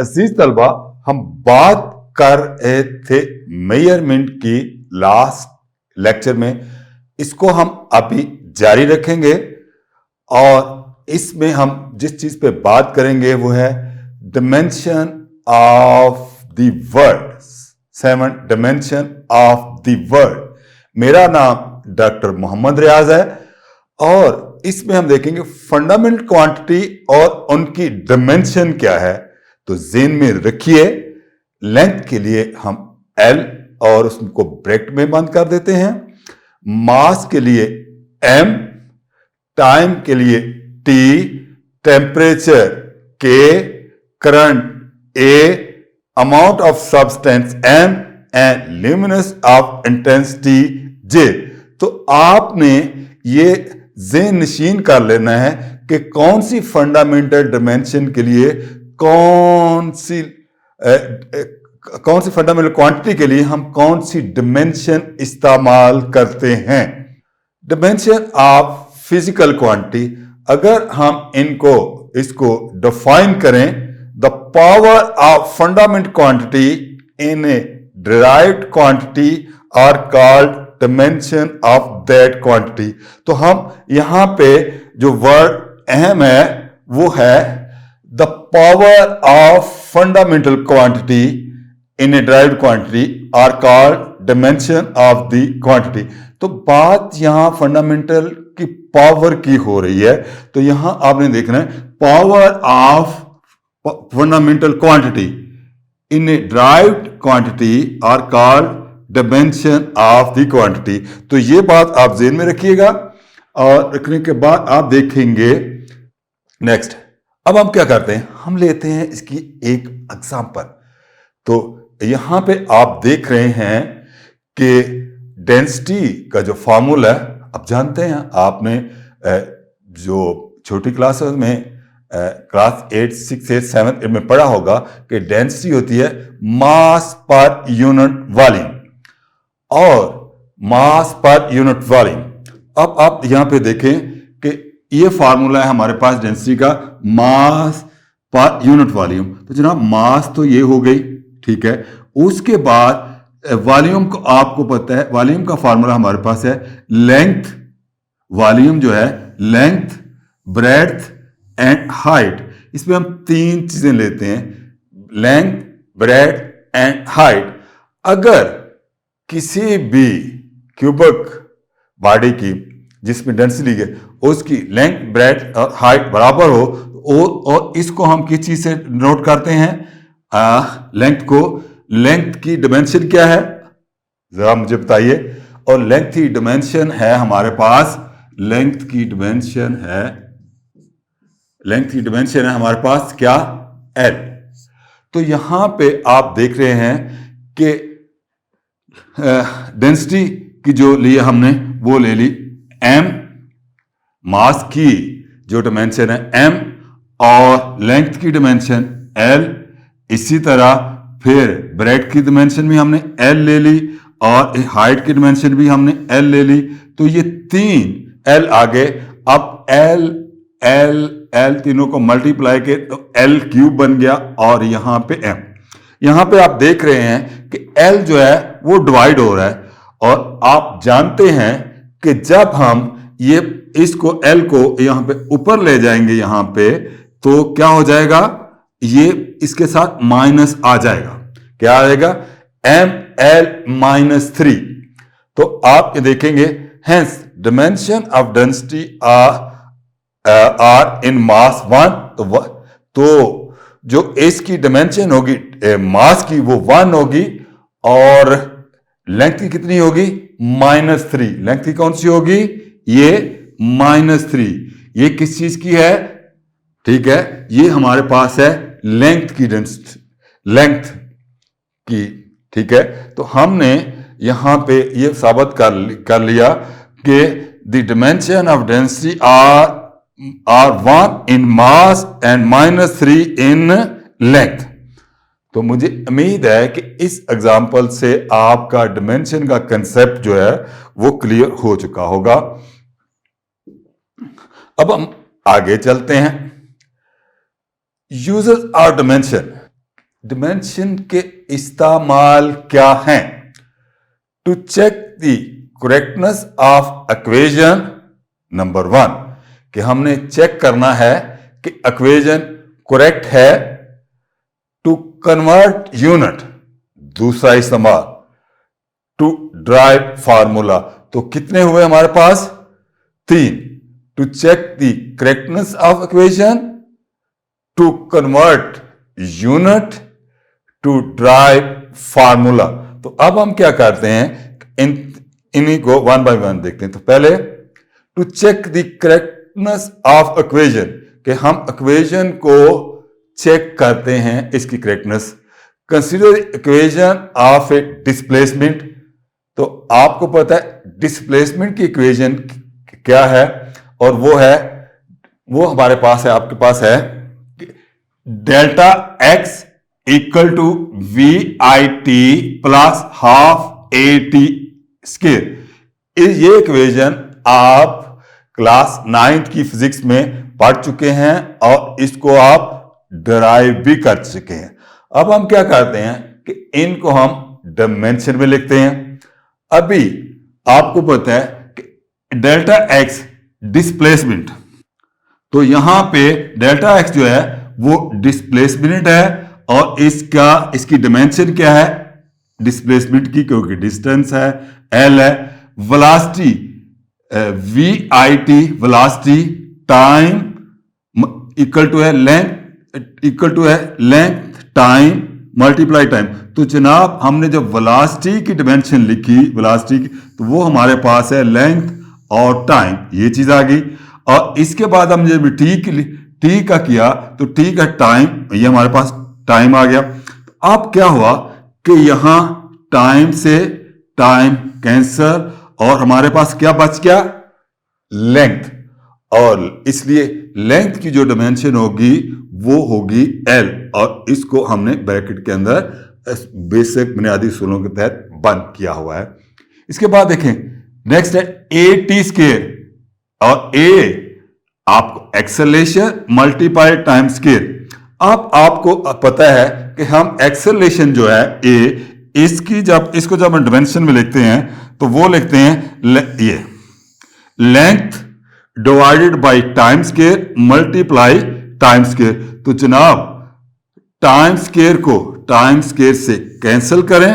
अजीज तलबा, हम बात कर रहे थे मेजरमेंट की लास्ट लेक्चर में। इसको हम अभी जारी रखेंगे और इसमें हम जिस चीज पे बात करेंगे वो है dimension of the word, 7 dimension of the word. मेरा नाम डॉक्टर मोहम्मद रियाज है और इसमें हम देखेंगे फंडामेंटल क्वांटिटी और उनकी डिमेंशन क्या है। तो ज़हन में रखिए, लेंथ के लिए हम L और उसको ब्रैकेट में बंद कर देते हैं, मास के लिए M, टाइम के लिए T, temperature K, current A, amount of substance M and luminous of intensity J। तो आपने ये ज़हन नशीन कर लेना है कि कौन सी फंडामेंटल डिमेंशन के लिए कौन सी फंडामेंटल क्वांटिटी के लिए हम कौन सी डिमेंशन इस्तेमाल करते हैं। डिमेंशन ऑफ फिजिकल क्वांटिटी, अगर हम इसको डिफाइन करें, the power of fundamental quantity in a derived quantity are called dimension of that quantity. तो हम यहां पे जो वर्ड अहम है वो है the power of fundamental quantity in a derived quantity are called dimension of the quantity. तो बात यहां फंडामेंटल की पावर की हो रही है, तो यहां आपने देखना है power of fundamental quantity in a derived quantity are called dimension of the quantity. तो ये बात आप ज़हन में रखिएगा और रखने के बाद आप देखेंगे नेक्स्ट। अब हम क्या करते हैं, हम लेते हैं इसकी एक एग्जांपल। तो यहां पे आप देख रहे हैं कि डेंसिटी का जो फार्मूला है, आप जानते हैं, आपने जो छोटी क्लासेस में क्लास 8, 6, 8, 7 में पढ़ा होगा कि डेंसिटी होती है मास पर यूनिट वॉल्यूम और मास पर यूनिट वॉल्यूम। अब आप यहां पे देखें कि ये फार्मूला है हमारे पास डेंसिटी का, मास पर यूनिट वॉल्यूम। तो जनाब मास तो ये हो गई, ठीक है। उसके बाद वॉल्यूम को आपको पता है, वॉल्यूम का फार्मूला हमारे पास है लेंथ, वॉल्यूम जो है लेंथ, ब्रेड्थ एंड हाइट। इसमें हम 3 चीजें लेते हैं, लेंथ, ब्रेड्थ एंड हाइट। अगर किसी भी क्यूबिक बॉडी की जिसमें डेंसिटी है उसकी लेंथ, ब्रेड्थ और हाइट बराबर हो और इसको हम किस चीज से नोट करते हैं, लेंथ को। लेंथ की डिमेंशन क्या है जरा मुझे बताइए। और लेंथ की डिमेंशन है हमारे पास, लेंथ की डिमेंशन है हमारे पास क्या, L। तो यहां पे आप देख रहे हैं कि डेंसिटी की जो लिए हमने वो ले ली M, मास की जो डिमेंशन है M और लेंथ की डिमेंशन L। इसी तरह फिर ब्रेड्थ की डिमेंशन भी हमने L ले ली और हाइट की डिमेंशन भी हमने L ले ली। तो ये 3 L आ गए। अब L तीनों को मल्टीप्लाई के तो L क्यूब बन गया और यहां पे M। यहां पे आप देख रहे हैं कि L जो है वो डिवाइड हो रहा है और आप जानते हैं कि जब हम इसको L को यहां पे ऊपर ले जाएंगे यहां पे, तो क्या हो जाएगा, ये इसके साथ माइनस आ जाएगा। क्या आ जाएगा, ML-3। तो आप ये देखेंगे hence dimension of density are in mass 1। तो जो इसकी डिमेंशन होगी मास की वो 1 होगी और लेंथ की कितनी होगी, -3। लेंथ की कौन सी होगी, ये -3। ये किस चीज की है, ठीक है, ये हमारे पास है लेंथ की डेंसिटी, लेंथ की, ठीक है। तो हमने यहां पे ये साबित कर लिया कि the dimension of density are 1 in mass and -3 in length. तो मुझे उम्मीद है कि इस एग्जाम्पल से आपका डिमेंशन का कंसेप्ट जो है वो क्लियर हो चुका होगा। अब हम आगे चलते हैं। यूजेस ऑफ डिमेंशन, डिमेंशन के इस्तेमाल क्या हैं? To check the correctness of equation, नंबर 1 कि हमने चेक करना है कि इक्वेशन करेक्ट है। टू कन्वर्ट यूनिट, दूसरा इस्तेमाल टू ड्राइव फार्मूला, तो कितने हुए हमारे पास? 3। To check the correctness of equation, to convert unit, to derive formula. तो अब हम क्या करते हैं, इन्हीं को वन बाय वन देखते हैं। तो पहले to check the correctness of equation, कि हम इक्वेशन को चेक करते हैं इसकी correctness. Consider equation of a displacement, तो आपको पता है डिस्प्लेसमेंट की इक्वेशन क्या है, और वो हमारे पास है, आपके पास है delta x equal to v i t plus half a t square. ये इक्वेशन आप क्लास 9th की फिजिक्स में पढ़ चुके हैं और इसको आप डराइव भी कर चुके हैं। अब हम क्या करते हैं कि इनको हम डायमेंशन में लिखते हैं। अभी आपको पता है कि डेल्टा एक्स डिस्प्लेसमेंट, तो यहां पे डेल्टा एक्स जो है वो डिस्प्लेसमेंट है और इसकी डायमेंशन क्या है? डिस्प्लेसमेंट की, क्योंकि डिस्टेंस है, एल है। Velocity v i t, velocity time equal to है लेंथ टाइम मल्टीप्लाई टाइम। तो जनाब हमने जब वेलोसिटी की डायमेंशन लिखी, वेलोसिटी की, तो वो हमारे पास है लेंथ और टाइम, ये चीज आ गई। और इसके बाद हम जब टी का किया तो टी का टाइम, ये हमारे पास टाइम आ गया। अब क्या हुआ कि यहां टाइम से टाइम कैंसल और हमारे पास क्या बच गया? लेंथ। और इसलिए लेंथ की जो डायमेंशन होगी वो होगी एल, और इसको हमने ब्रैकेट के अंदर बेसिक बुनियादी उसूलों के तहत बंद किया हुआ है। इसके बाद देखें नेक्स्ट है ए टी स्क्वायर, और ए आपको एक्सेलरेशन मल्टीप्लाई टाइम स्क्वायर। अब आपको पता है कि हम एक्सेलरेशन जो है ए, इसको जब हम डायमेंशन में लिखते हैं तो वो लिखते हैं ये length divided by time square multiply time square. तो जनाब टाइम स्क्वायर को टाइम स्क्वायर से कैंसिल करें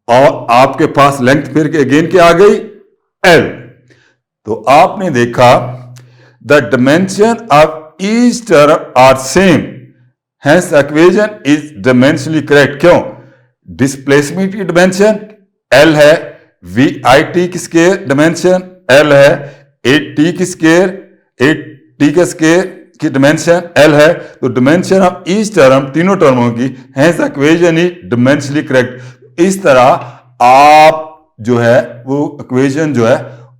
और आपके पास लेंथ फिर अगेन क्या आ गई? एल। तो आपने देखा the dimension of each term are same, hence equation is dimensionally correct. क्यों? डिस्प्लेसमेंट की डायमेंशन एल है, वी आई टी की स्क्वायर डायमेंशन एल है, ए टी की स्क्वायर, ए टी का स्क्वायर की डायमेंशन एल है। तो डायमेंशन ऑफ ईच टर्म, तीनों टर्मों की, hence equation is dimensionally correct. इस तरह आप जो है वो इक्वेशन जो है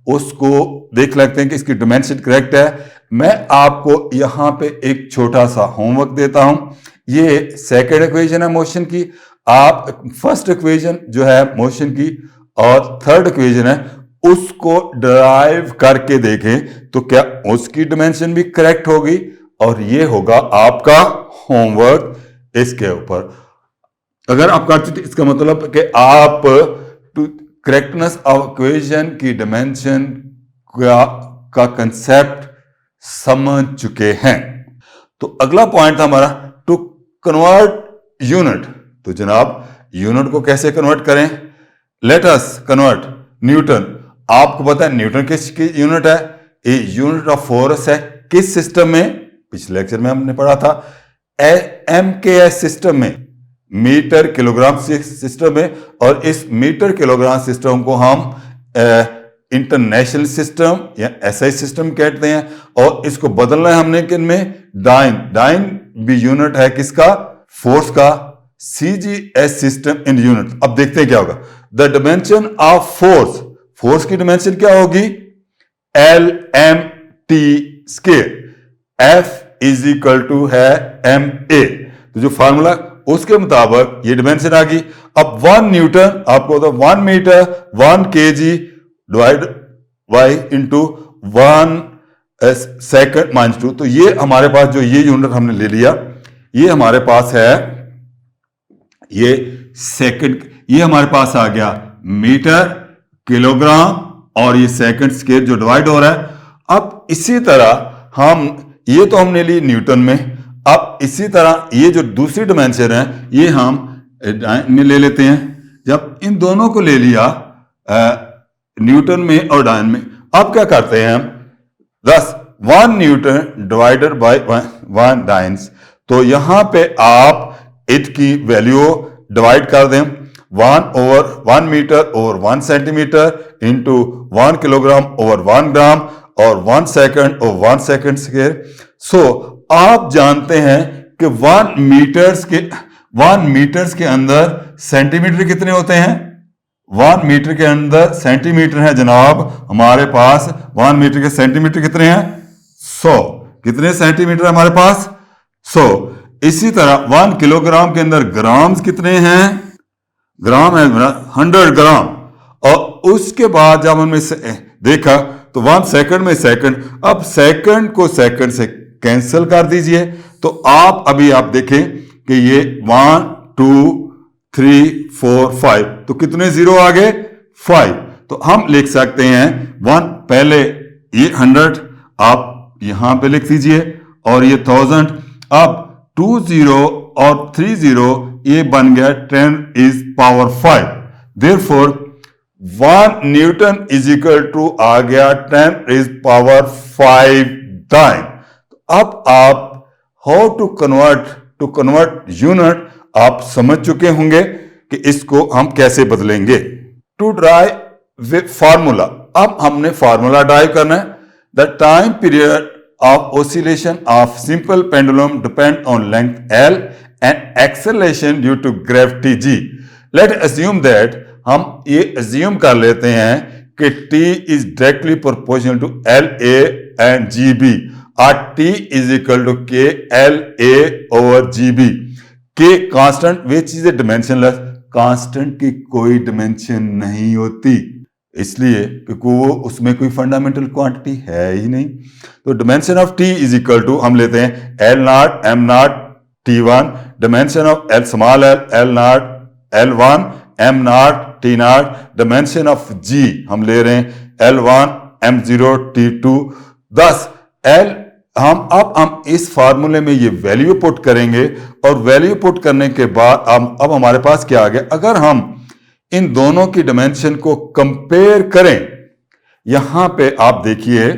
उसको देख लगते हैं कि इसकी डायमेंशन करेक्ट है। मैं आपको यहां पे एक छोटा सा होमवर्क देता हूं। ये सेकंड इक्वेशन है मोशन की, आप फर्स्ट इक्वेशन जो है मोशन की और थर्ड इक्वेशन है उसको डराइव करके देखें तो क्या उसकी डायमेंशन भी करेक्ट होगी, और ये होगा आपका होमवर्क इसके ऊपर। अगर आप करते तो इसका मतलब कि आप करेक्टनेस ऑफ इक्वेशन की डायमेंशन का कंसेप्ट समझ चुके हैं। तो अगला पॉइंट था हमारा टू कन्वर्ट यूनिट। तो जनाब यूनिट को कैसे कन्वर्ट करें? Let us convert Newton. आपको पता है न्यूटन किसकी यूनिट है? ये यूनिट ऑफ फोर्स है। किस सिस्टम में? पिछले लेक्चर में हमने पढ़ा था एमकेएस सिस्टम में, मीटर किलोग्राम सिस्टम में। और इस मीटर किलोग्राम सिस्टम को हम इंटरनेशनल सिस्टम या एसआई सिस्टम कहते हैं, और इसको बदलना है हमने किन में? डाइन भी यूनिट है किसका? फोर्स का। CGS system in unit. अब देखते हैं क्या होगा। द डायमेंशन ऑफ फोर्स की डायमेंशन क्या होगी? L m t square. F is equal to है एम ए। तो जो फार्मूला उसके मुताबिक ये डायमेंशन आ गई। अब 1 न्यूटन आपको तो 1 metre 1 kg divide by into 1 second -2। तो ये हमारे पास जो ये यूनिट हमने ले लिया, ये हमारे पास है ये सेकंड, ये हमारे पास आ गया मीटर, किलोग्राम और ये सेकंड स्केल जो डिवाइड हो रहा है। अब इसी तरह हम, ये तो हमने ली न्यूटन में, अब इसी तरह ये जो दूसरी डिमेंशन है ये हम में ले लेते हैं। जब इन दोनों को ले लिया न्यूटन में और डायन में, अब क्या करते हैं हम, 1 न्यूटन डिवाइडेड बाय 1 डायन्स, तो यहां पे आप इसकी वैल्यू डिवाइड कर दें, 1 metre over 1 centimetre into 1 kilogram over 1 gram और 1 second over 1 second square. So आप जानते हैं कि 1 मीटर्स के अंदर सेंटीमीटर कितने होते हैं? 1 मीटर के अंदर सेंटीमीटर है जनाब हमारे पास। 1 मीटर के सेंटीमीटर कितने हैं? 100। कितने सेंटीमीटर हमारे पास? 100। इसी तरह 1 किलोग्राम के अंदर ग्राम्स कितने हैं? ग्राम है 100 ग्राम। और उसके बाद जब हमने देखा तो 1 सेकंड में सेकंड, अब सेकंड को सेकंड से कैंसिल कर दीजिए, तो आप अभी आप देखें कि ये 1 2 3 4 5, तो कितने जीरो आ गए? 5। तो हम लिख सकते हैं 1, पहले ये 100 आप यहां पे लिख दीजिए और ये 1000, अब 20 और 30 ये बन गया 10 is power 5। Therefore 1 newton is equal to आ गया 10 इज पावर 5 टाइम। अब आप हाउ टू कन्वर्ट यूनिट आप समझ चुके होंगे कि इसको हम कैसे बदलेंगे। टू ड्राइव फार्मूला, अब हमने फार्मूला ड्राइव करना है। The time period of oscillation of simple pendulum depend on length L and acceleration due to gravity G. Let assume that हम ये assume कर लेते हैं कि T is directly proportional to LA and GB और T is equal to KLA over GB. K constant which is a dimensionless, constant की कोई dimension नहीं होती, इसलिए क्योंकि वो उसमें कोई फंडामेंटल क्वांटिटी है ही नहीं। तो dimension of T is equal to हम लेते हैं L not M not T1, dimension of L small L not L1 M not T not, dimension of G हम ले रहे हैं L1 M0 T2। दस एल हम इस फार्मूले में ये वैल्यू पुट करेंगे और वैल्यू पुट करने के बाद अब हमारे पास क्या आ गया, अगर हम इन दोनों की डिमेंशन को कंपेयर करें, यहां पे आप देखिए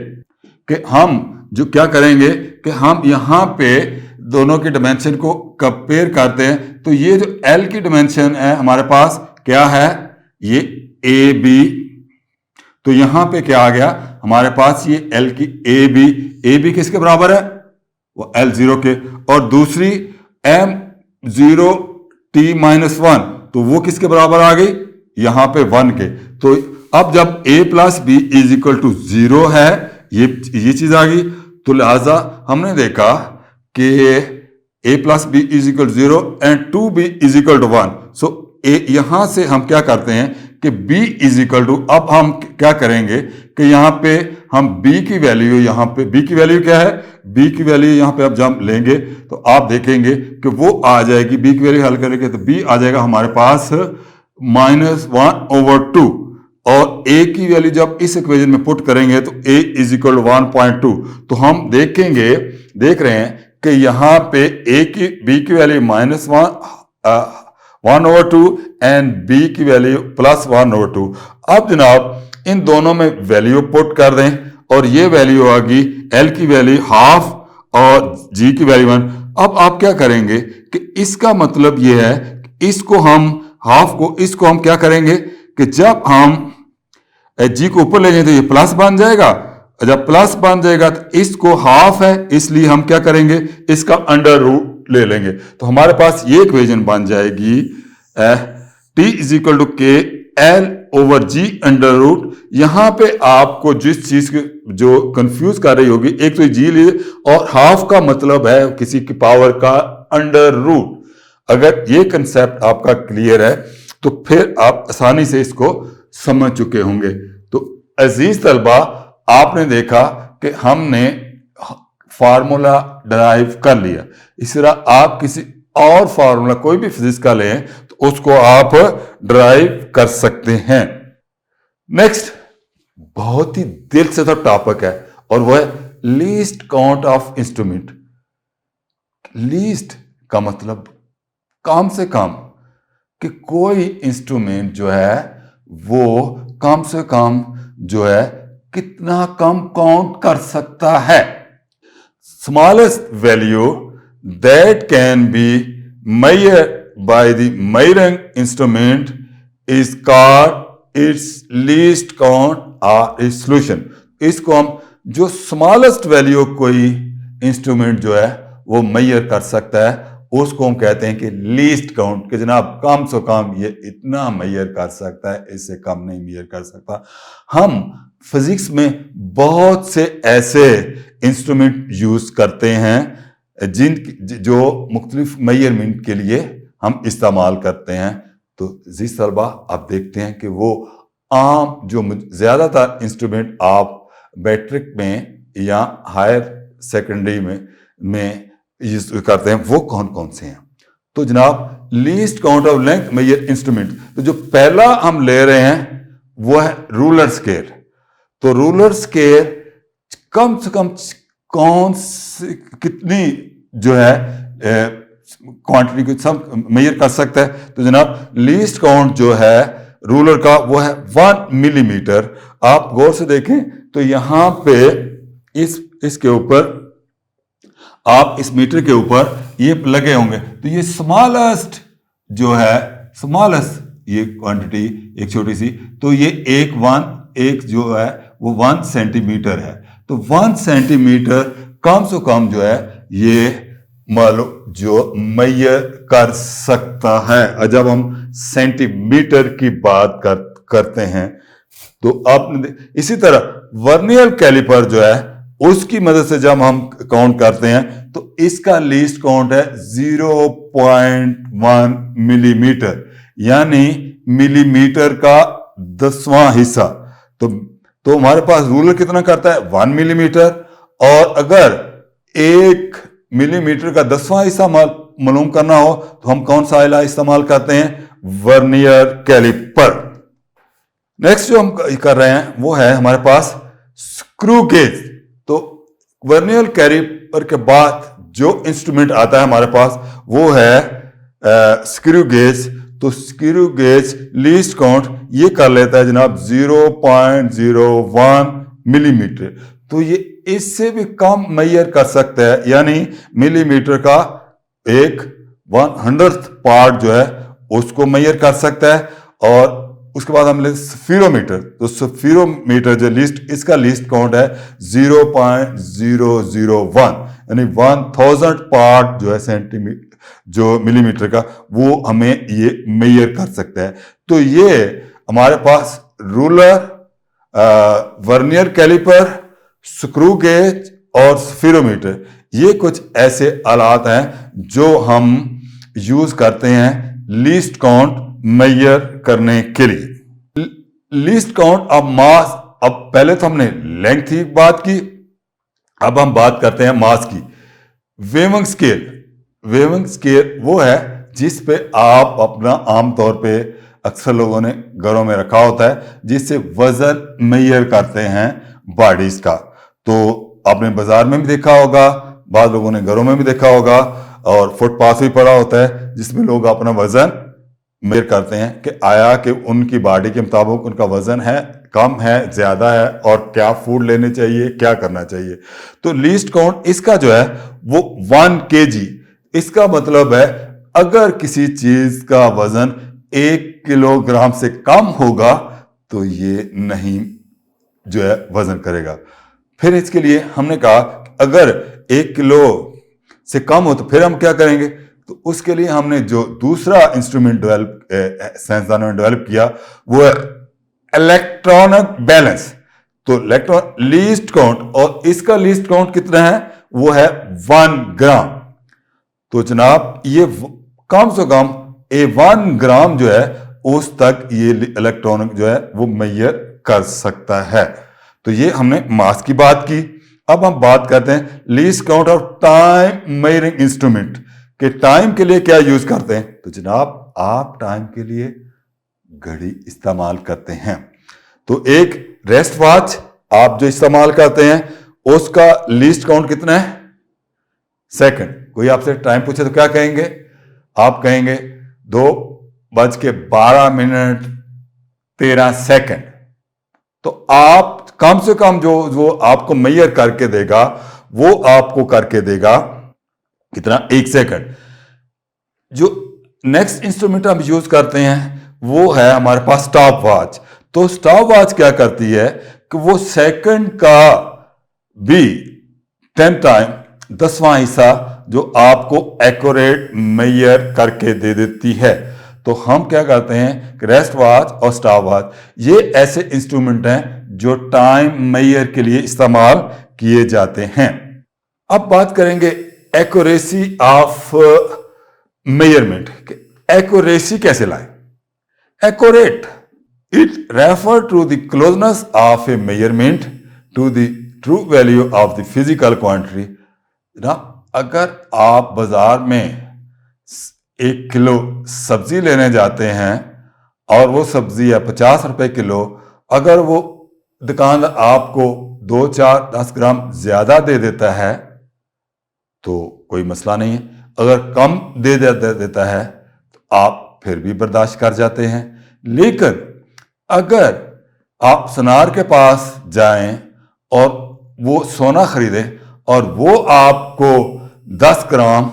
कि हम जो क्या करेंगे कि हम यहां पे दोनों की डिमेंशन को कंपेयर करते हैं, तो ये जो L की डिमेंशन है हमारे पास क्या है, ये AB, तो यहां पे क्या आ गया हमारे पास ये L की AB किसके बराबर है, वो L0 के, और दूसरी M0 T-1, तो वो किसके बराबर आ गई, यहां पे 1 के। तो अब जब a plus b is equal to 0 है, ये चीज आ गई, तो लिहाजा हमने देखा कि a plus b is equal to 0 and 2b is equal to 1। So यहां से हम क्या करते हैं कि b इज इक्वल टू, अब हम क्या करेंगे कि यहां पे हम b की वैल्यू, यहां पे b की वैल्यू क्या है, b की वैल्यू यहां पे अब जब लेंगे तो आप देखेंगे कि वो आ जाएगी, b की वैल्यू हल करेंगे तो b आ जाएगा हमारे पास -1/2, और a की वैल्यू जब इस इक्वेशन में पुट करेंगे तो a इज इक्वल टू 1.2। तो हम देख रहे हैं कि यहां पे b की वैल्यू -1/2 एंड b की वैल्यू +1/2। अब जनाब इन दोनों में वैल्यू पुट कर दें और ये वैल्यू आ गई, L की वैल्यू 1/2 और G की वैल्यू 1। अब आप क्या करेंगे कि इसका मतलब ये है कि इसको हम क्या करेंगे कि जब हम G को ऊपर ले जाए तो ये प्लस बन जाएगा, जब प्लस बन जाएगा तो इसको 1/2 है, इसलिए हम क्या करेंगे, इसका अंडर रूट ले लेंगे, तो हमारे पास ये इक्वेशन बन जाएगी T इज इक्वल टू के L over G under root. यहां पे आपको जिस चीज जो कंफ्यूज कर रही होगी, एक तो G लिए और 1/2 का मतलब है किसी की पावर का अंडर रूट। अगर ये कंसेप्ट आपका क्लियर है तो फिर आप आसानी से इसको समझ चुके होंगे। तो अजीज तलबा, आपने देखा कि हमने फार्मूला डराइव कर लिया। इस तरह आप किसी और फार्मूला कोई भी फिजिक्स का लें तो उसको आप ड्राइव कर सकते हैं। नेक्स्ट बहुत ही दिलचस्प टॉपिक है और वह है least count of instrument. Least का मतलब कम से कम, कि कोई इंस्ट्रूमेंट जो है वो कम से कम जो है कितना कम काउंट कर सकता है। Smallest value that can be measured by the measuring instrument is called its least count or its solution। इसको हम जो स्मॉलेस्ट वैल्यू कोई इंस्ट्रूमेंट जो है वो मेजर कर सकता है उसको हम कहते हैं कि लीस्ट काउंट, कि जनाब कम से कम ये इतना मेजर कर सकता है, इससे कम नहीं मेजर कर सकता। हम फिजिक्स में बहुत से ऐसे इंस्ट्रूमेंट यूज करते हैं जो मुख्तलिफ मेजरमेंट के लिए हम इस्तेमाल करते हैं। तो जी तलबा आप देखते हैं कि वो आम जो ज़्यादातर इंस्ट्रूमेंट आप मैट्रिक में या हायर सेकेंडरी में यूज करते हैं वो कौन कौन से हैं। तो जनाब least count of length major instrument, तो जो पहला हम ले रहे हैं वो है रूलर स्केल। तो रूलर स्केल कम से कम कौन सी कितनी जो है क्वांटिटी को सब मेजर कर सकता है। तो जनाब लीस्ट काउंट जो है रूलर का वो है 1 मिलीमीटर। आप गौर से देखें तो यहां पे इसके ऊपर आप इस मीटर के ऊपर ये लगे होंगे, तो ये स्मॉलेस्ट जो है, स्मॉलेस्ट ये क्वांटिटी एक छोटी सी, तो ये एक जो है वो 1 सेंटीमीटर है। तो 1 सेंटीमीटर कम से कम जो है ये मालूम जो मेजर कर सकता है। जब हम सेंटीमीटर की बात करते हैं तो आपने इसी तरह वर्नियर कैलिपर जो है उसकी मदद से जब हम काउंट करते हैं तो इसका लीस्ट काउंट है 0.1 मिलीमीटर, यानी मिलीमीटर का 10वां हिस्सा। तो हमारे पास रूलर कितना करता है 1 मिलीमीटर, और अगर 1 मिलीमीटर का 10वां हिस्सा मालूम करना हो तो हम कौन सा आला इस्तेमाल करते हैं, वर्नियर कैलिपर। नेक्स्ट जो हम कर रहे हैं वो है हमारे पास स्क्रू गेज। तो वर्नियर कैलिपर के बाद जो इंस्ट्रूमेंट आता है हमारे पास वो है स्क्रू गेज। तो स्क्रू गेज लीस्ट काउंट ये कर लेता है जनाब 0.01 मिलीमीटर। तो ये इससे भी कम मेजर कर सकता है, यानी मिलीमीटर का 1/100th पार्ट जो है उसको मेजर कर सकता है। और उसके बाद हम ले स्फीरोमीटर। तो स्फीरोमीटर जो इसका लीस्ट काउंट है 0.001, यानी 1000th पार्ट जो है सेंटीमीटर जो मिलीमीटर का वो हमें ये मेजर कर सकता है। तो ये हमारे पास ruler, vernier calliper, screw gauge और स्फीरोमीटर, ये कुछ ऐसे आलात हैं जो हम यूज करते हैं लीस्ट काउंट मेजर करने के लिए। लीस्ट काउंट ऑफ मास, अब पहले तो हमने लेंथ की बात की, अब हम बात करते हैं मास की। वेइंग स्केल, वेइंग स्केल वो है जिस पे आप अपना आमतौर पे अक्सर लोगों ने घरों में रखा होता है जिससे वजन मेजर करते हैं बॉडीज का। तो आपने बाजार में भी देखा होगा, बाद लोगों ने घरों में भी देखा होगा, और फुटपाथ भी पड़ा होता है जिसमें लोग अपना वजन मेजर करते हैं कि आया कि उनकी बॉडी के मुताबिक उनका वजन है, कम है, ज्यादा है, और क्या फूड लेने चाहिए, क्या करना चाहिए। तो लीस्ट काउंट इसका जो है वो 1 kg। इसका मतलब है अगर किसी चीज का वजन 1 किलोग्राम से कम होगा तो ये नहीं जो है वजन करेगा। फिर इसके लिए हमने कहा अगर 1 किलो से कम हो तो फिर हम क्या करेंगे। तो उसके लिए हमने जो दूसरा इंस्ट्रूमेंट साइंसदानों ने डेवलप किया वो है इलेक्ट्रॉनिक बैलेंस। तो इलेक्ट्रॉन लीस्ट काउंट, और इसका लीस्ट काउंट कितना है वो है 1 ग्राम। तो जनाब ये कम से कम 1 ग्राम जो है उस तक ये इलेक्ट्रॉनिक जो है वो मेजर कर सकता है। तो ये हमने मास की बात की। अब हम बात करते हैं least count of time measuring instrument. कि टाइम के लिए क्या यूज करते हैं, तो जनाब आप टाइम के लिए घड़ी इस्तेमाल करते हैं। तो एक रेस्ट वॉच आप जो इस्तेमाल करते हैं उसका लीस्ट काउंट कितना है, सेकंड। कोई आपसे टाइम पूछे तो क्या कहेंगे, आप कहेंगे 2:12:13। तो आप कम से कम जो आपको मेजर करके देगा वो आपको करके देगा कितना, 1 सेकंड। जो नेक्स्ट इंस्ट्रूमेंट हम यूज करते हैं वो है हमारे पास स्टॉप वॉच। तो स्टॉप वॉच क्या करती है कि वो सेकंड का भी 10 टाइम 10वां हिस्सा जो आपको एक्यूरेट मेजर करके दे देती है। तो हम क्या करते हैं कि रेस्ट वॉच और स्टॉप वॉच ये ऐसे इंस्ट्रूमेंट हैं जो टाइम मेजर के लिए इस्तेमाल किए जाते हैं। अब बात करेंगे एक्यूरेसी ऑफ मेजरमेंट। एक्यूरेसी कैसे लाएं, accurate it refer to the closeness of a measurement to the true value of the physical quantity ना। अगर आप बाजार में 1 किलो सब्जी लेने जाते हैं और वो सब्जी है 50 रुपए किलो, अगर वो दुकानदार आपको 2, 4, 10 ग्राम ज्यादा दे देता है तो कोई मसला नहीं है। अगर कम दे देता है तो आप फिर भी बर्दाश्त कर जाते हैं। लेकिन अगर आप सुनार के पास जाएं और वो सोना खरीदें और वो आपको 10 ग्राम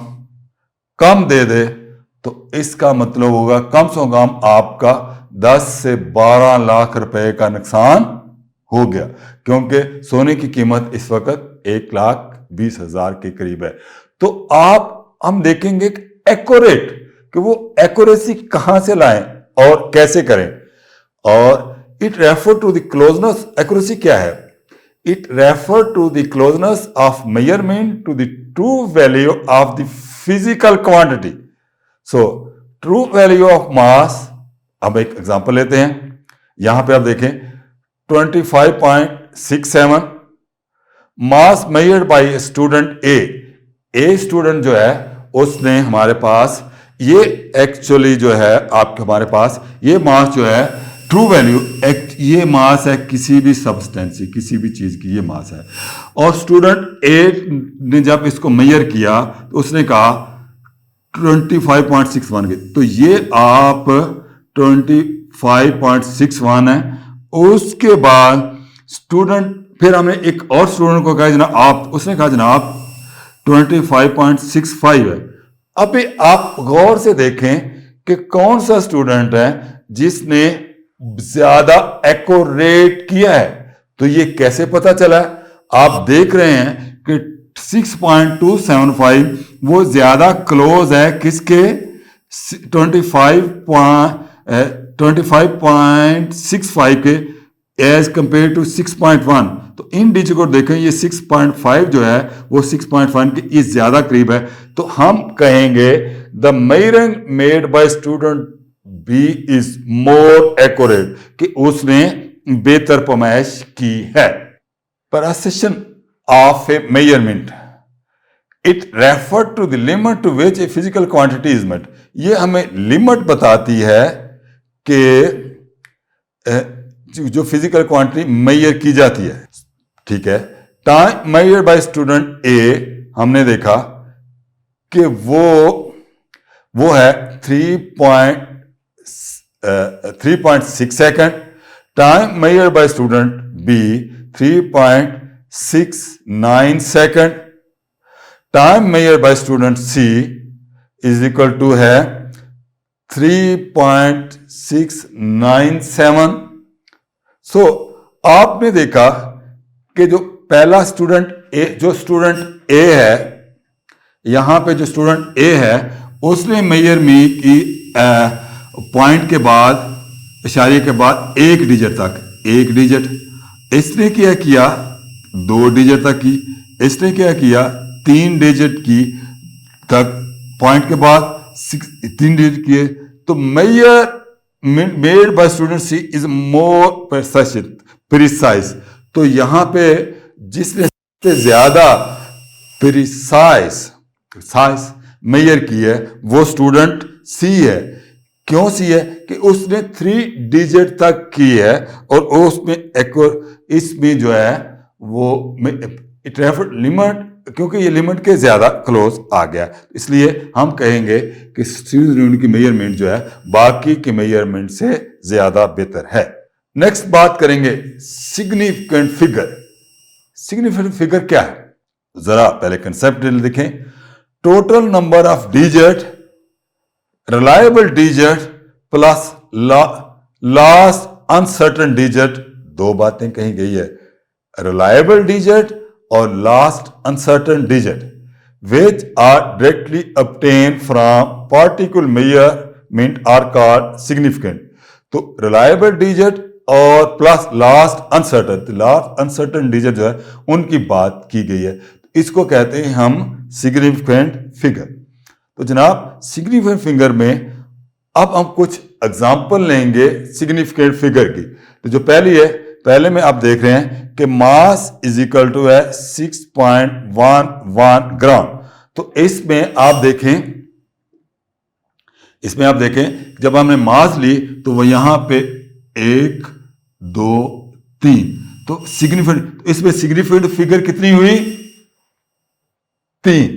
कम दे दे तो इसका मतलब होगा कम से कम आपका 10 से 12 लाख रुपए का नुकसान हो गया, क्योंकि सोने की कीमत इस वक्त 1,20,000 के करीब है। तो हम देखेंगे एक्यूरेट कि वो एक्यूरेसी कहां से लाएं और कैसे करें। और it refer to the closeness, accuracy क्या है, it refer to the closeness of measurement to the true value of the physical quantity. So true value of mass, अब एक एग्जांपल लेते हैं। यहां पे आप देखें 25.67 mass measured by student A student जो है उसने हमारे पास ये एक्चुअली जो है आपके हमारे पास ये मास जो है ट्रू वैल्यू, ये मास है किसी भी सब्सटेंस की, किसी भी चीज की ये मास है। और स्टूडेंट ए ने जब इसको मेजर किया तो उसने कहा 25.61 के, तो ये आप 25.61 है। उसके बाद स्टूडेंट, फिर हमने एक और स्टूडेंट को कहा जनाब उसने कहा जनाब 25.65 है। अभी आप गौर से देखें कि कौन सा स्टूडेंट है जिसने ज्यादा एक्यूरेट किया है। तो ये कैसे पता चला, आप देख रहे हैं कि 6.275 वो ज्यादा क्लोज है किसके, 25.65 के एज कंपेयर टू 6.1। तो इन डिजिट को देखें, ये 6.5 जो है वो 6.5 के इस ज्यादा करीब है। तो हम कहेंगे the measuring made by student B is more accurate, कि उसने बेहतर पैमाइश की है। Precision of a measurement, it refer to the limit to which a physical quantity is met. ये हमें लिमिट बताती है कि जो फिजिकल क्वांटिटी मेजर की जाती है, ठीक है। Time measure by student A हमने देखा कि वो है 3.6 second. Time measure by student B 3.69 second. Time measure by student C is equal to है 3.697। सो आपने देखा कि जो पहला स्टूडेंट ए, जो स्टूडेंट ए है, यहां पे जो स्टूडेंट ए है उसने मेजर मी की पॉइंट के बाद, इशारे के बाद 1 डिजिट तक, 1 डिजिट। इसने क्या किया 2 डिजिट तक की, इसने क्या किया 3 डिजिट की तक, पॉइंट के बाद 3 डिजिट किए। तो measure made by student C is more precise. तो यहां पे जिसने सबसे ज्यादा प्रिसाइज मेजर की है वो स्टूडेंट सी है। क्यों सी है कि उसने 3 डिजिट तक की है और उसमें इसमें जो है वो ट्रैफिक लिमिट, क्योंकि ये लिमिट के ज्यादा क्लोज आ गया, इसलिए हम कहेंगे कि सीरीज यूनिट की मेजरमेंट जो है बाकी के मेजरमेंट से ज्यादा बेहतर है। नेक्स्ट बात करेंगे सिग्निफिकेंट फिगर। सिग्निफिकेंट फिगर क्या है, जरा पहले कंसेप्ट देखें। Total number of digit, reliable digit plus last uncertain digit, दो बातें कही गई है, रिलायबल डिजिट और last uncertain digit which are directly obtained from particle measurement are called significant। तो रिलायबल डिजिट और प्लस लास्ट अनसर्टेन डिजिट जो है उनकी बात की गई है, इसको कहते हैं हम सिग्निफिकेंट फिगर। तो जनाब सिग्निफिकेंट फिगर में अब हम कुछ एग्जांपल लेंगे सिग्निफिकेंट फिगर की। तो जो पहली है, पहले में आप देख रहे हैं कि मास इज इक्वल टू है 6.11 ग्राम। तो इसमें आप देखें जब हमने मास ली तो वो यहां पे 1 2 3, तो सिग्निफिकेंट, इसमें सिग्निफिकेंट फिगर कितनी हुई, 3।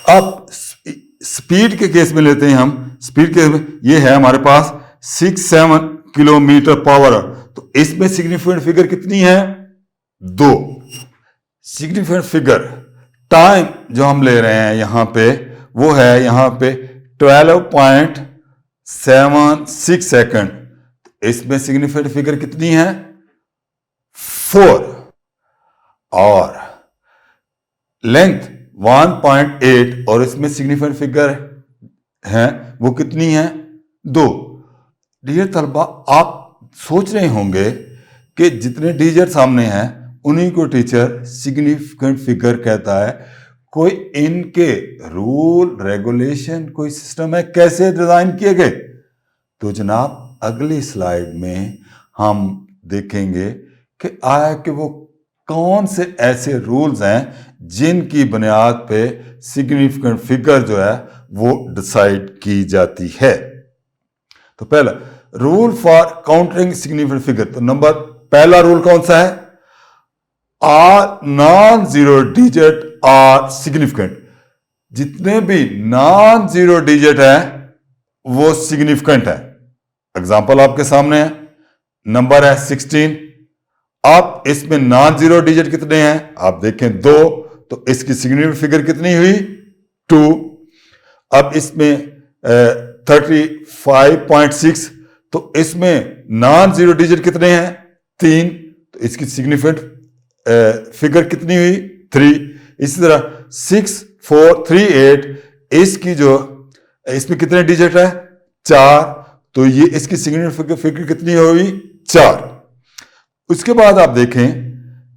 अब स्पीड के केस में लेते हैं हम, स्पीड के में ये है हमारे पास 6-7 किलोमीटर पर, तो इसमें सिग्निफिकेंट फिगर कितनी है, 2। सिग्निफिकेंट फिगर टाइम जो हम ले रहे हैं यहां पे वो है यहां पे 12.76 सेकंड, तो इसमें सिग्निफिकेंट फिगर कितनी है, 4। और लेंथ 1.8 और इसमें सिग्निफिकेंट फिगर है वो कितनी है, 2। डियर तलबा, आप सोच रहे होंगे कि जितने डिजिट सामने हैं उन्हीं को टीचर सिग्निफिकेंट फिगर कहता है। कोई इनके रूल रेगुलेशन कोई सिस्टम है कैसे डिजाइन किए गए? तो जनाब अगली स्लाइड में हम देखेंगे कि आया कि वो कौन से ऐसे रूल्स हैं जिनकी बुनियाद पे सिग्निफिकेंट फिगर जो है वो डिसाइड की जाती है। तो पहला rule for countering significant figure, तो पहला रूल कौन सा है, are non zero digit are significant. जितने भी नॉन जीरो डिजिट है वो सिग्निफिकेंट है। एग्जांपल आपके सामने है, नंबर है 16। अब इसमें नॉन जीरो डिजिट कितने हैं, आप देखें 2, तो इसकी सिग्निफिकेंट फिगर कितनी हुई, 2। अब इसमें 35.6, तो इसमें नॉन जीरो डिजिट कितने हैं, 3, तो इसकी सिग्निफिकेंट फिगर कितनी हुई, 3। इसी तरह 6438, इसकी जो इसमें कितने डिजिट है, 4, तो ये इसकी सिग्निफिकेंट फिगर कितनी हुई, 4। उसके बाद आप देखें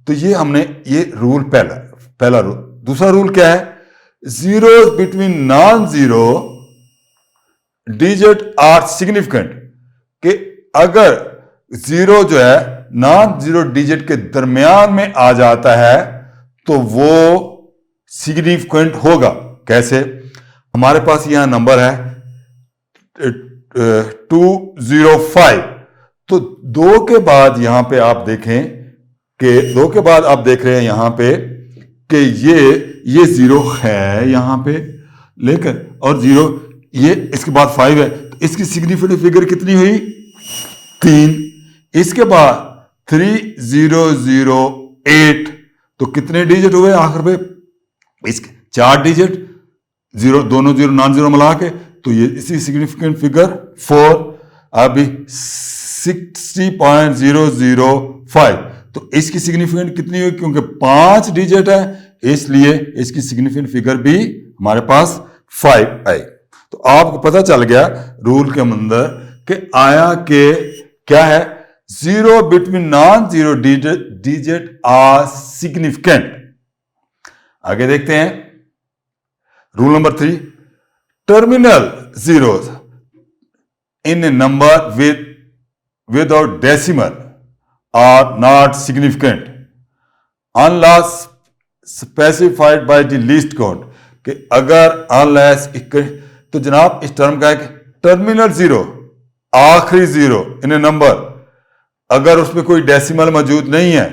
तो ये हमने ये रूल पहला रूल। दूसरा रूल क्या है, zero between non zero digit are significant, कि अगर जीरो जो है नॉन जीरो डिजिट के दरमियान में आ जाता है तो वो सिग्निफिकेंट होगा। कैसे, हमारे पास यहां नंबर है 205, तो 2 के बाद यहां पे आप देखें कि 2 के बाद आप देख रहे हैं यहां पे कि ये 0 है यहां पे, लेकिन और 0 ये इसके बाद 5 है, तो इसकी सिग्निफिकेंट फिगर कितनी हुई, 3। इसके बाद 3008, तो कितने डिजिट हुए आखिर पे, इसके 4 डिजिट, जीरो दोनों जीरो नॉन जीरो मिला के, तो ये इसी सिग्निफिकेंट फिगर 4। अभी 60.005, तो इसकी सिग्निफिकेंट कितनी हुई, क्योंकि 5 डिजिट है इसलिए इसकी सिग्निफिकेंट फिगर भी हमारे पास 5 आई। तो आपको पता चल गया रूल के अंदर कि आया के क्या है, zero between non zero digit are significant. आगे देखते हैं rule number 3, terminal zeros in a number without decimal are not significant unless specified by the least count। कि अगर अनलेस तो जनाब इस टर्म का है कि टर्मिनल जीरो, आखिरी जीरो इन ए नंबर, अगर उसमें कोई डेसिमल मौजूद नहीं है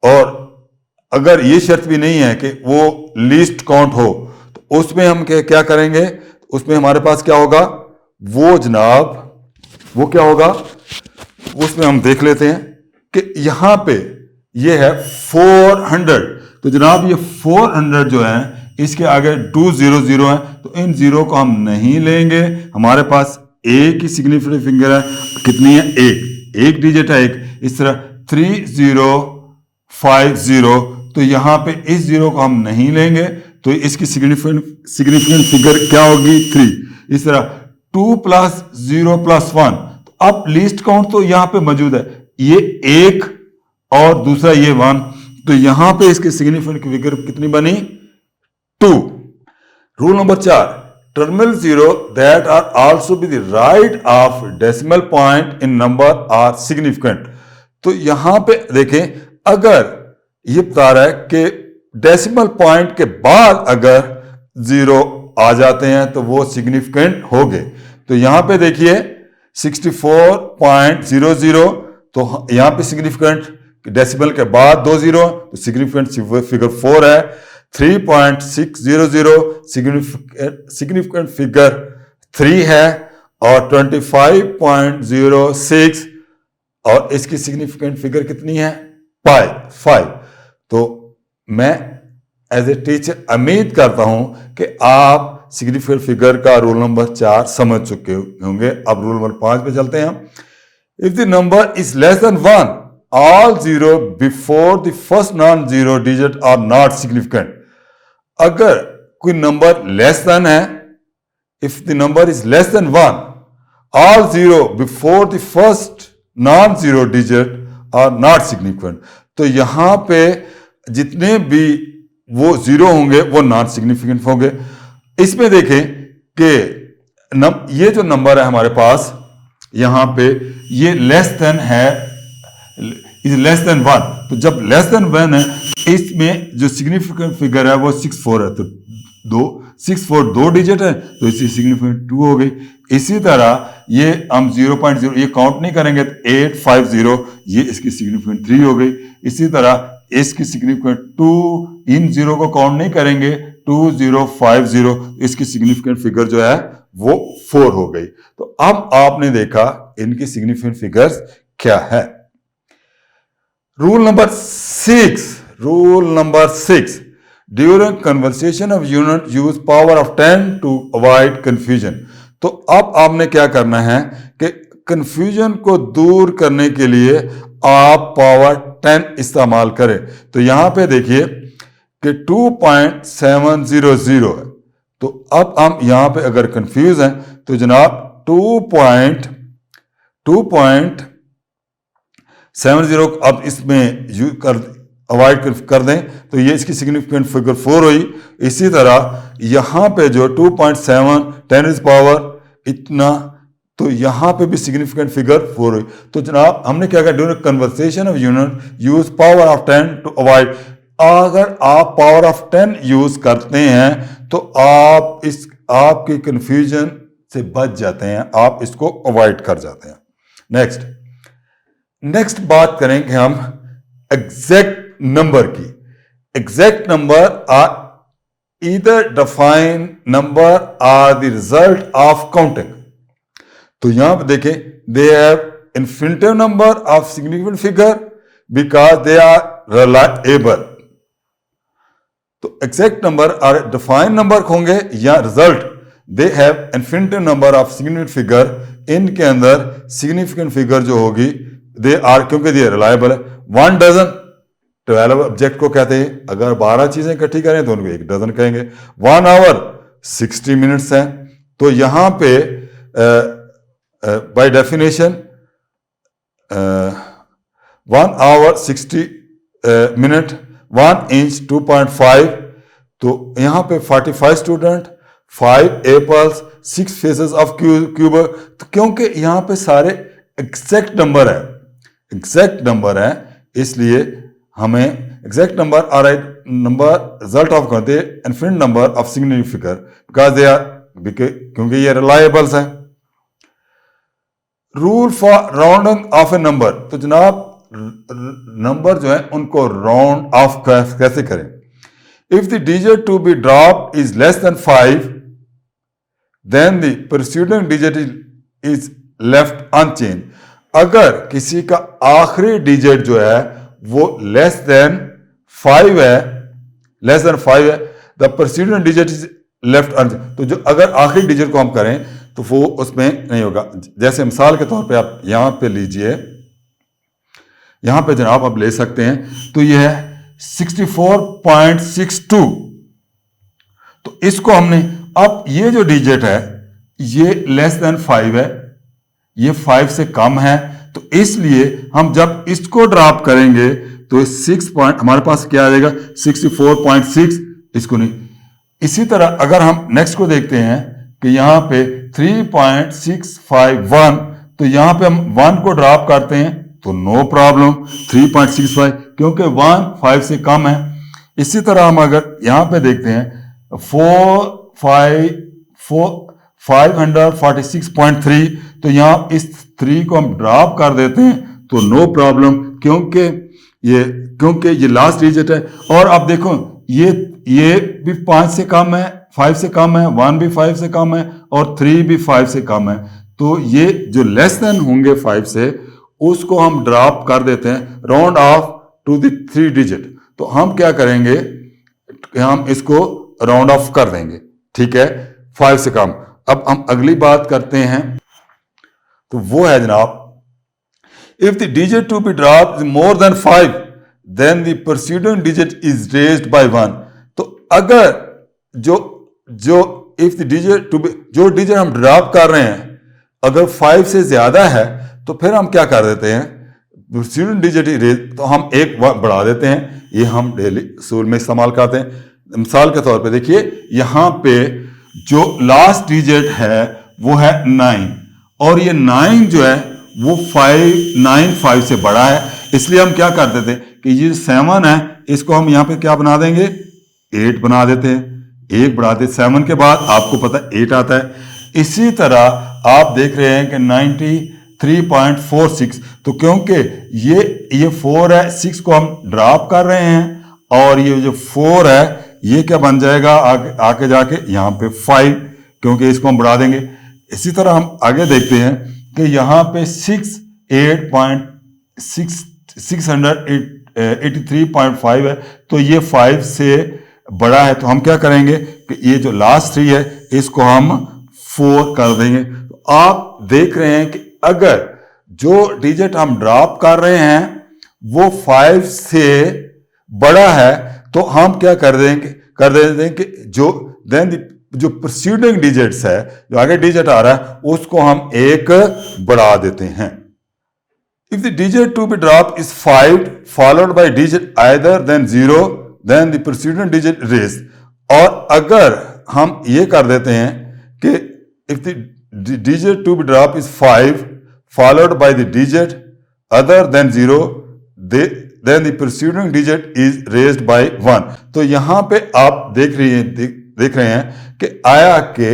और अगर ये शर्त भी नहीं है कि वो लीस्ट काउंट हो, तो उसमें हम क्या करेंगे, उसमें हमारे पास क्या होगा, वो जनाब वो क्या होगा, उसमें हम देख लेते हैं कि यहां पे ये है 400, तो जनाब ये 400 जो है इसके आगे 200 है, तो इन जीरो को हम नहीं लेंगे, हमारे पास एक ही सिग्निफिकेंट फिंगर है, कितनी है, एक डिजिट है एक, इस तरह 3050, तो यहां पे इस जीरो को हम नहीं लेंगे, तो इसकी सिग्निफिकेंट फिगर क्या होगी, 3। इस तरह 2 + 0 + 1, तो अब लीस्ट काउंट तो यहां पे मौजूद है, ये एक और दूसरा ये 1, तो यहां पे इसकी सिग्निफिकेंट फिगर कितनी बनी, 2। Rule number 4, terminal zero that are also with the right of decimal point in number are significant. तो यहां पे देखें, अगर ये बता रहा है कि डेसिमल पॉइंट के बाद अगर जीरो आ जाते हैं तो वो सिग्निफिकेंट हो गए, तो यहां पे देखिए 64.00, तो यहां पे सिग्निफिकेंट डेसिमल के बाद 2 जीरो, तो सिग्निफिकेंट फिगर 4 है। 3.600 सिग्निफिकेंट फिगर 3 है, और 25.06 और इसकी सिग्निफिकेंट फिगर कितनी है, 5। तो मैं एज ए टीचर उम्मीद करता हूं कि आप सिग्निफिकेंट फिगर का रूल नंबर 4 समझ चुके होंगे। अब रूल नंबर 5 पे चलते हैं। If the number is less then 1, all zero before the first non-zero digit are not significant। अगर कोई नंबर लेस देन है, if the number is less than 1, all zero before the first non-zero digit are not significant। तो यहां पे जितने भी वो zero होंगे वो नॉन सिग्निफिकेंट होंगे। इसमें देखें कि ये जो नंबर है हमारे पास यहां पे ये लेस देन है, इज लेस देन 1, तो जब लेस देन 1 है इसमें जो सिग्निफिकेंट फिगर है वो 64 है, तो 64 2 डिजिट है, तो इसकी सिग्निफिकेंट 2 हो गई। इसी तरह ये हम 0.0 ये काउंट नहीं करेंगे, तो 850 ये इसकी सिग्निफिकेंट 3 हो गई। इसी तरह इसकी सिग्निफिकेंट 2, इन जीरो को काउंट नहीं करेंगे, 2050 इसकी सिग्निफिकेंट फिगर जो है वो 4 हो गई। तो अब आपने देखा इनकी सिग्निफिकेंट फिगर्स क्या है। Rule number 6, during conversation of unit use power of 10 to avoid confusion. तो अब आपने क्या करना है कि कंफ्यूजन को दूर करने के लिए आप पावर 10 इस्तेमाल करें। तो यहां पे देखिए कि 2.700 है, तो अब हम यहां पे अगर कंफ्यूज हैं तो जनाब 2.70 अब इसमें यूज अवॉइड कर दें, तो ये इसकी सिग्निफिकेंट फिगर 4 हुई। इसी तरह यहां पे जो 2.7 10 इज पावर इतना, तो यहां पे भी सिग्निफिकेंट फिगर 4 हुई। तो जनाब हमने क्या कहा, during conversation of unit use power of 10 to avoid. अगर आप पावर ऑफ 10 यूज करते हैं तो आप आपकी कंफ्यूजन से बच जाते हैं, आप इसको अवॉइड कर जाते हैं। नेक्स्ट बात करेंगे हम एग्जैक्ट नंबर की। Exact number are either define number are the result of counting. तो यहां पर देखें, they have infinitive number of significant figure because they are reliable. तो एग्जैक्ट नंबर और डिफाइन नंबर होंगे या result, they have infinitive number of significant figure, इनके अंदर सिग्निफिकेंट फिगर जो होगी दे आर, क्योंकि दे रिलायबल है। 1 डजन 12 ऑब्जेक्ट को कहते हैं, अगर 12 चीजें इकट्ठी करें तो उनको 1 डजन कहेंगे। 1 आवर 60 मिनट्स हैं, तो यहां पे by definition 1 hour 60 minute, 1 inch 2.5, तो यहां पे 45 student, 5 apples, 6 faces of cube. तो क्योंकि यहां पे सारे एग्जैक्ट नंबर है, इसलिए हमें एग्जैक्ट नंबर और number result of the infinite number of significant figure because they are क्योंकि ये रिलायबल्स हैं. Rule for rounding off A number, तो जनाब नंबर जो है उनको राउंड ऑफ कैसे करें. If the digit to be drop is less than 5 then the preceding digit is left unchange. अगर किसी का आखिरी डिजिट जो है वो लेस देन 5 है, the preceding digit is left unchange. तो जो अगर आखिरी डिजिट को हम करें तो वो उसमें नहीं होगा. जैसे मिसाल के तौर पे आप यहां पे लीजिए, यहां पे जनाब आप ले सकते हैं, तो ये है 64.62. तो इसको हमने, अब ये जो डिजिट है ये लेस देन 5 है, ये 5 से कम है, तो इसलिए हम जब इसको ड्रॉप करेंगे तो 6 पॉइंट हमारे पास क्या आ जाएगा 64.6, इसको नहीं. इसी तरह अगर हम नेक्स्ट को देखते हैं कि यहां पे 3.651, तो यहां पे हम 1 को ड्रॉप करते हैं तो नो प्रॉब्लम 3.65, क्योंकि 1 5 से कम है. इसी तरह हम अगर यहां पे देखते हैं 546.3, तो यहां इस 3 को हम ड्रॉप कर देते हैं तो नो प्रॉब्लम, क्योंकि ये लास्ट डिजिट है. और अब देखो ये भी 5 से कम है, 5 से कम है, 1 भी 5 से कम है और 3 भी 5 से कम है. तो ये जो लेस देन होंगे 5 से उसको हम ड्रॉप कर देते हैं round off to the 3 digit. तो हम क्या करेंगे, हम इसको राउंड ऑफ कर देंगे, ठीक है, 5 से कम. अब हम अगली बात करते हैं, तो वो है जनाब, if the digit to be drop is more than 5 then the preceding digit is raised by 1. तो अगर if the digit to be, जो डिजिट हम ड्रॉप कर रहे हैं अगर 5 से ज्यादा है तो फिर हम क्या कर देते हैं, प्रीसीडिंग डिजिट रेज, तो हम एक बढ़ा देते हैं. ये हम डेली असूल में इस्तेमाल करते हैं. मिसाल के तौर पे देखिए, यहां पे जो लास्ट डिजिट है वो है 9, और ये 9 जो है वो 5 से बड़ा है, इसलिए हम क्या कर देते हैं कि ये 7 है इसको हम यहां पे क्या बना देंगे, 8 बना देते हैं. 1 बढ़ाते 7 के बाद आपको पता है 8 आता है. इसी तरह आप देख रहे हैं कि 93.46, तो क्योंकि ये 4 है, 6 को हम ड्रॉप कर रहे हैं और ये जो 4 है ये क्या बन जाएगा आके जाके यहाँ पे 5, क्योंकि इसको हम बढ़ा देंगे. इसी तरह हम आगे देखते हैं कि यहाँ पे 683.5 है, तो ये 5 से बड़ा है. तो हम क्या करेंगे कि ये जो लास्ट 3 है इसको हम 4 कर देंगे. तो आप देख रहे हैं कि अगर जो डिजिट हम ड्रॉप कर रहे हैं वो 5 से बड़ा है तो हम क्या कर देते हैं कि जो प्रीसीडिंग डिजिट्स है, जो आगे डिजिट आ रहा है उसको हम 1 बढ़ा देते हैं. If the digit to be drop is 5 followed by digit either than 0 then the preceding digit raise. और अगर हम ये कर देते हैं कि if the digit to be drop is 5 followed by the digit other than 0 then the preceding digit is raised by 1. तो यहां पे आप देख रहे हैं कि आया कि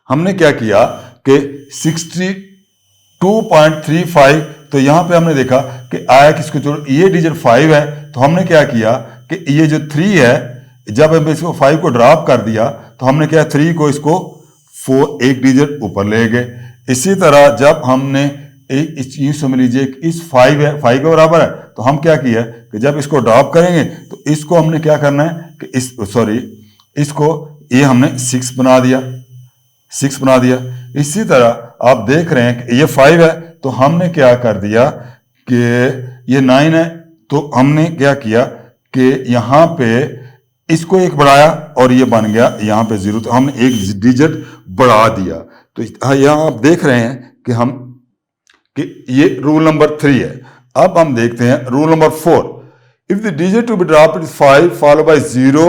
हमने क्या किया कि 62.35, तो यहां पे हमने देखा कि आया किसको जो ये डिजिट 5 है, तो हमने क्या किया कि ये जो 3 है जब हम इसको 5 को ड्रॉप कर दिया तो हमने क्या 3 को इसको 4 एक डिजिट ऊपर ले गए. इसी तरह जब हमने इस चीज समझ लीजिए कि इस 5 है, 5 के बराबर है, तो हम क्या किया कि जब इसको ड्रॉप करेंगे तो इसको हमने क्या करना है कि इसको ये हमने 6 बना दिया. इसी तरह आप देख रहे हैं कि ये 5 है, तो हमने क्या कर दिया कि ये 9 है, तो हमने क्या किया कि यहां पे इसको 1 बढ़ाया और ये बन गया यहां पे 0, तो हमने 1 डिजिट बढ़ा दिया. तो यहां आप देख रहे हैं कि ये रूल नंबर 3 है. अब हम देखते हैं rule number 4. If the digit to be dropped is 5 follow by 0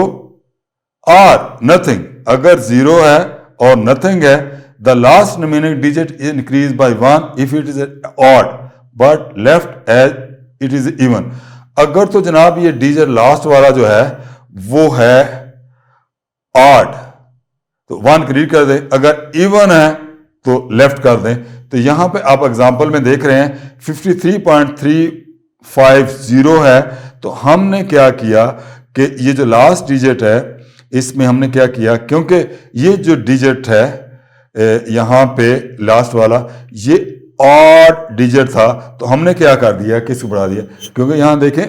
और नथिंग, अगर 0 है और नथिंग है, the last remaining digit is increase by 1 if it is odd but left as it is even. अगर तो जनाब ये डिजिट लास्ट वाला जो है वो है ऑड तो 1 क्लिक कर दें, अगर इवन है तो लेफ्ट कर दें। तो यहां पे आप एग्जांपल में देख रहे हैं 53.350 है। तो हमने क्या किया कि ये जो लास्ट डिजिट है इसमें हमने क्या किया, क्योंकि ये जो डिजिट है यहां पे लास्ट वाला ये ऑड डिजिट था, तो हमने क्या कर दिया कि इसको बढ़ा दिया, क्योंकि यहां देखें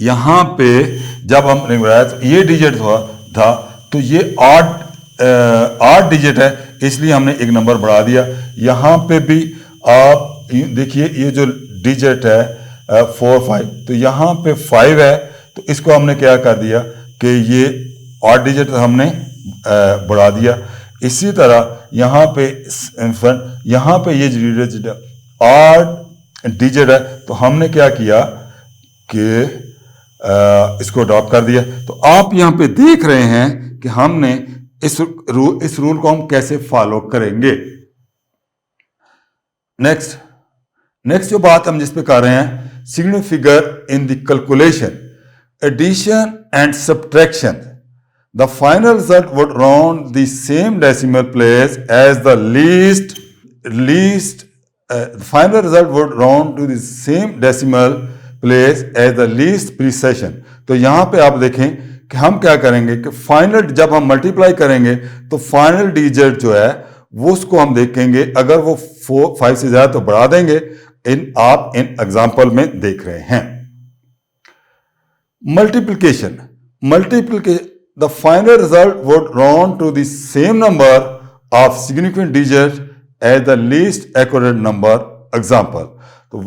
यहां पे जब हमने बढ़ाया तो ये डिजिट था तो ये ऑड डिजिट है, इसलिए हमने एक नंबर बढ़ा दिया। यहां पे भी आप देखिए ये जो डिजिट है 4 5, तो यहां पे 5 है, तो इसको हमने क्या कर दिया कि ये ऑड डिजिट हमने बढ़ा दिया। इसी तरह यहाँ पे ये डिजिट ऑड डिजिट है, तो हमने क्या किया कि इसको अडॉप्ट कर दिया। तो आप यहाँ पे देख रहे हैं कि हमने इस रूल को हम कैसे फॉलो करेंगे। नेक्स्ट जो बात हम जिस पे कर रहे हैं, significant figure in the calculation addition and subtraction, the final result would round the same decimal place as the final result would round to the same decimal place as the least precession। तो यहां पे आप देखें कि हम क्या करेंगे कि फाइनल जब हम मल्टीप्लाई करेंगे तो फाइनल डिजिट जो है वो उसको हम देखेंगे, अगर वो 5 से ज्यादा तो बढ़ा देंगे। आप इन एग्जांपल में देख रहे हैं। Multiplication the final result would round to the same number of significant digits as the least accurate number। Example, तो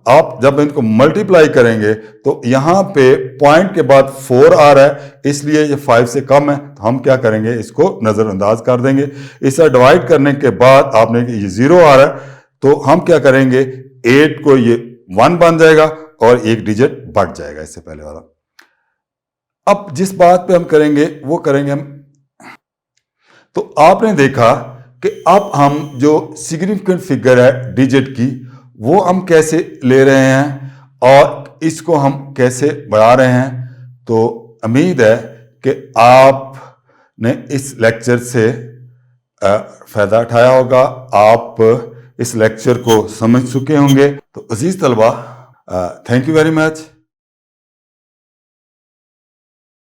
आप जब इनको मल्टीप्लाई करेंगे तो यहां पे पॉइंट के बाद 4 आ रहा है, इसलिए ये 5 से कम है, तो हम क्या करेंगे इसको नजरअंदाज कर देंगे। इसे डिवाइड करने के बाद आपने ये 0 आ रहा है, तो हम क्या करेंगे 8 को ये 1 बन जाएगा और एक डिजिट बढ़ जाएगा इससे पहले वाला। अब जिस बात पे हम करेंगे वो करेंगे हम, तो आपने देखा कि अब हम जो सिग्निफिकेंट फिगर है डिजिट की वो हम कैसे ले रहे हैं और इसको हम कैसे बढ़ा रहे हैं। तो उम्मीद है कि आपने इस लेक्चर से फायदा उठाया होगा, आप इस लेक्चर को समझ चुके होंगे। तो अजीज तलबा, थैंक यू वेरी मच।